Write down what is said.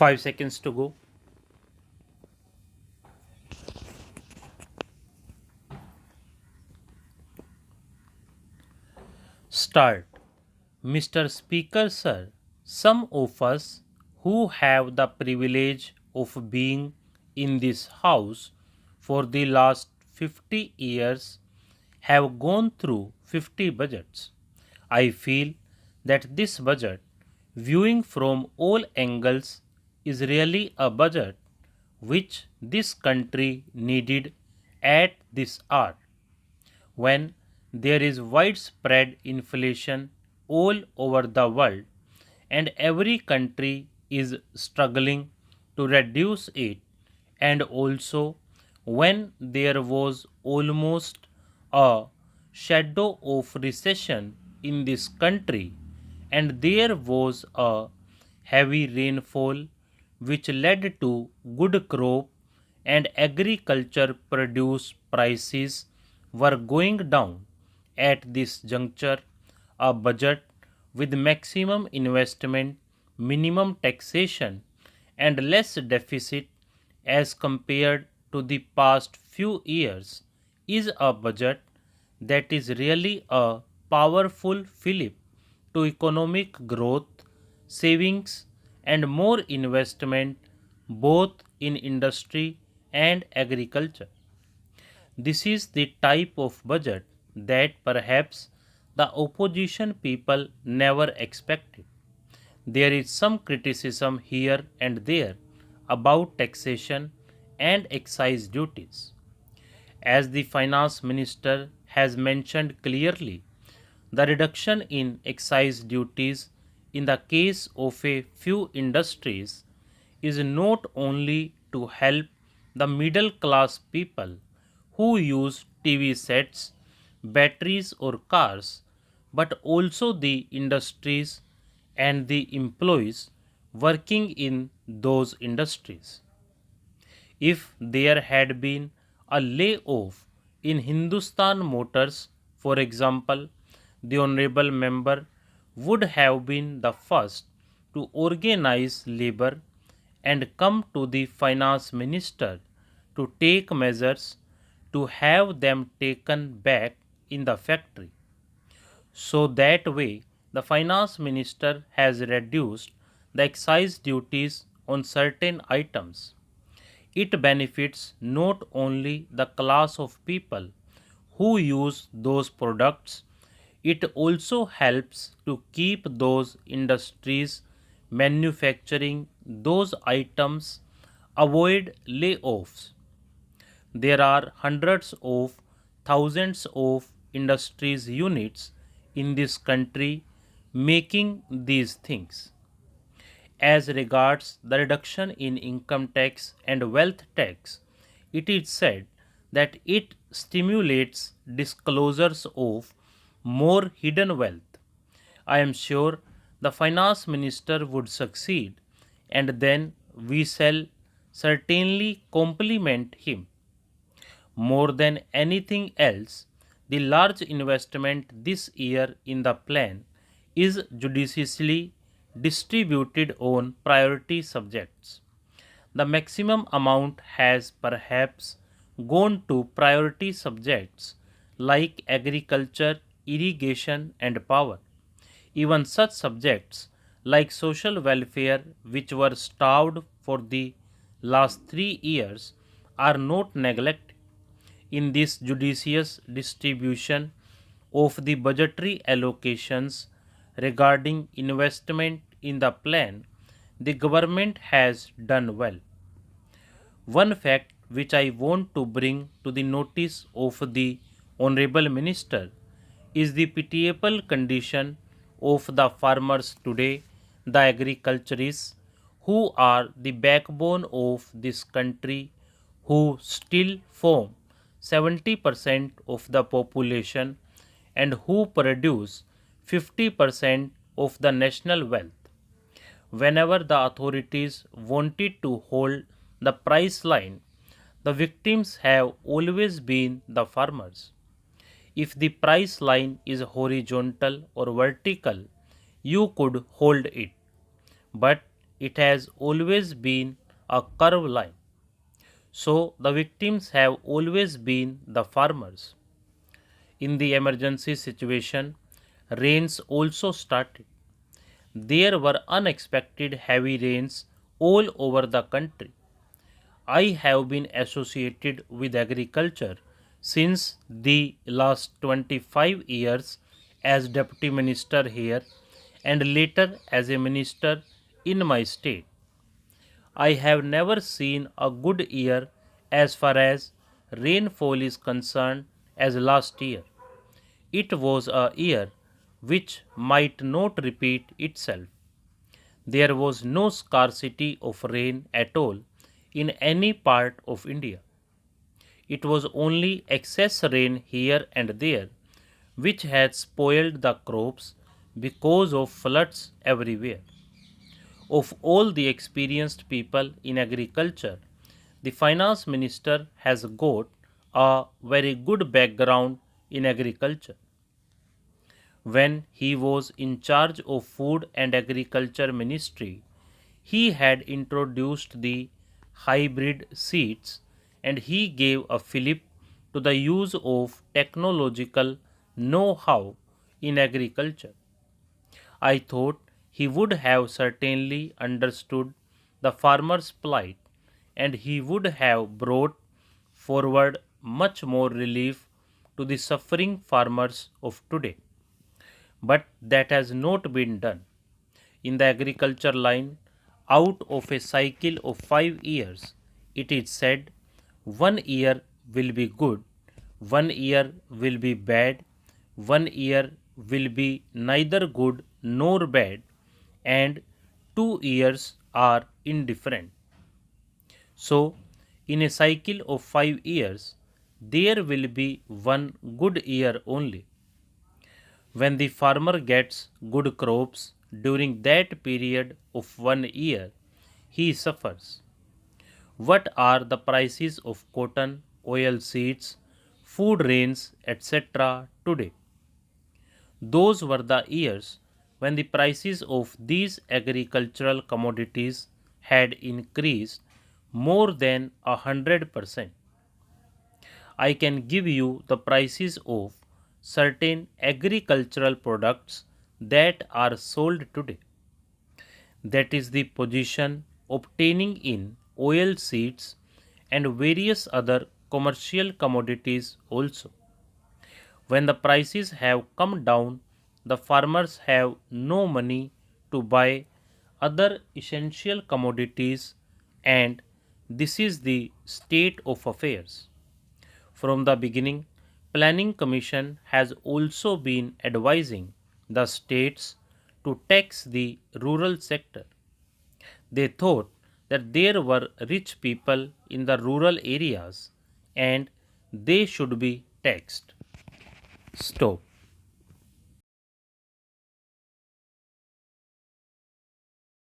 5 seconds to go. Start. Mr. Speaker, sir, some of us who have the privilege of being in this house for the last 50 years have gone through 50 budgets. I feel that this budget, viewing from all angles, is really a budget which this country needed at this hour when there is widespread inflation all over the world and every country is struggling to reduce it, and also when there was almost a shadow of recession in this country and there was a heavy rainfall which led to good crop and agriculture produce prices were going down. At this juncture, a budget with maximum investment, minimum taxation, and less deficit as compared to the past few years is a budget that is really a powerful fillip to economic growth, savings, and more investment both in industry and agriculture. This is the type of budget that perhaps the opposition people never expected. There is some criticism here and there about taxation and excise duties. As the finance minister has mentioned clearly, the reduction in excise duties in the case of a few industries is not only to help the middle class people who use TV sets, batteries, or cars, but also the industries and the employees working in those industries. If there had been a layoff in Hindustan Motors, for example, the Honorable Member would have been the first to organize labor and come to the Finance Minister to take measures to have them taken back in the factory. So that way, the Finance Minister has reduced the excise duties on certain items. It benefits not only the class of people who use those products, it also helps to keep those industries manufacturing those items, avoid layoffs. There are hundreds of thousands of industries units in this country making these things. As regards the reduction in income tax and wealth tax, it is said that it stimulates disclosures of more hidden wealth. I am sure the finance minister would succeed, and then we shall certainly compliment him. More than anything else, the large investment this year in the plan is judiciously distributed on priority subjects. The maximum amount has perhaps gone to priority subjects like agriculture, irrigation, and power. Even such subjects like social welfare, which were starved for the last 3 years, are not neglected. In this judicious distribution of the budgetary allocations regarding investment in the plan, the government has done well. One fact which I want to bring to the notice of the Honorable Minister is the pitiable condition of the farmers today, the agriculturists, who are the backbone of this country, who still form 70% of the population and who produce 50% of the national wealth. Whenever the authorities wanted to hold the price line, the victims have always been the farmers. If the price line is horizontal or vertical, you could hold it. But it has always been a curved line. So the victims have always been the farmers. In the emergency situation, rains also started. There were unexpected heavy rains all over the country. I have been associated with agriculture since the last 25 years as deputy minister here and later as a minister in my state. I have never seen a good year as far as rainfall is concerned as last year. It was a year which might not repeat itself. There was no scarcity of rain at all in any part of India. It was only excess rain here and there, which had spoiled the crops because of floods everywhere. Of all the experienced people in agriculture, the finance minister has got a very good background in agriculture. When he was in charge of food and agriculture ministry, he had introduced the hybrid seeds and he gave a fillip to the use of technological know-how in agriculture. I thought he would have certainly understood the farmer's plight and he would have brought forward much more relief to the suffering farmers of today. But that has not been done. In the agriculture line, out of a cycle of 5 years, it is said 1 year will be good, 1 year will be bad, 1 year will be neither good nor bad, and 2 years are indifferent. So, in a cycle of 5 years, there will be one good year only. When the farmer gets good crops during that period of 1 year, he suffers. What are the prices of cotton, oil seeds, food grains, etc. today? Those were the years when the prices of these agricultural commodities had increased more than 100%. I can give you the prices of certain agricultural products that are sold today. That is the position obtaining in oil seeds and various other commercial commodities also. When the prices have come down, the farmers have no money to buy other essential commodities, and this is the state of affairs. From the beginning, Planning Commission has also been advising the states to tax the rural sector. They thought that there were rich people in the rural areas and they should be taxed. Stop.